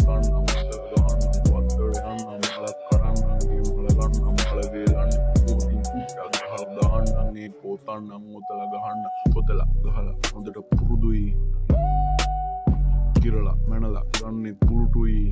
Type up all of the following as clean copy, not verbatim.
පොතන්නම් මුදල ගහන්නම් වත්තර යන්නම් මලක් කරන්නම් මල ගන්නම් මල වේලන්න පොටින් කුට්ටක් ගහලා දාන්නම් ඒ පොතන්නම් මුදල ගහන්න පොතල ගහලා හොඳට පුරුදුයි කිරලා මැනලා ගන්නෙ පුරුටුයි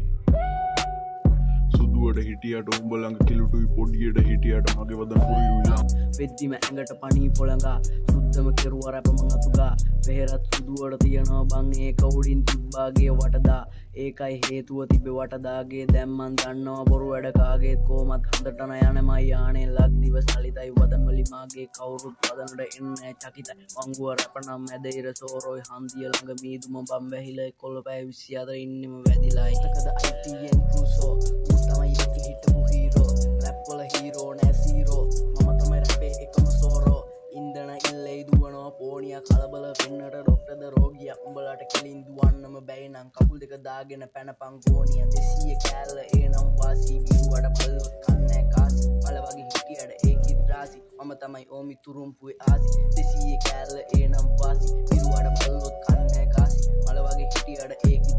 සුදුවට හිටියට උඹලඟ කිලුටුයි පොඩියට හිටියට මගේ වදන පුරිරුලා වෙද්දිම ඇඟට පනී පොළඟා සුද්දම කෙරුව රැප මං අතුගා පෙහෙරත් සුදුවට තියනවා බං ඒක උඩින් තිබ්බාගේ වටදා ඒකයි හේතුව තිබෙ වටදාගේ දැම්මන් දන්නවා බොරු වැඩ කාගේත් කොමත් හොඳටන යනමයි යානේ ලක්දිව සලිතයි වදන් වලි මාගේ කවුරුත් වදනට එන්නේ චකිතයි වංගුව රැපනම් මැදයිර සෝරෝයි හන්දිය ළඟ මීදුම බම් වැහිලා 11 පැය 24 ඉන්නෙම වැදිලා එකකද ITN කුසෝ තමයි ඉති හිටපු හීරෝ රැප් වල හීරෝ නෑ සීරෝ මම තමයි රැපේ එකම සෝරෝ ඉන්දන ඉල්ලේ දුවනවා පෝනිය කලබල වෙන්නට ඩොක්ටර්ද රෝගියා උඹලට කෙලින් දුවන්නම බැයි නම් කකුල් දෙක දාගෙන පැනපන් ගෝනිය 200 කෑල්ල එනම් වාසි බිරුවට බල්ලොත් කන්නේ කාසි මල වගේ හිටියට ඒකිත් රාසි මම තමයි ඕමි තුරුම්පුවේ ආසි 200 කෑල්ල එනම් වාසි බිරුවට බල්ලොත් කන්නේ කාසි මල වගේ හිටියට ඒකිත්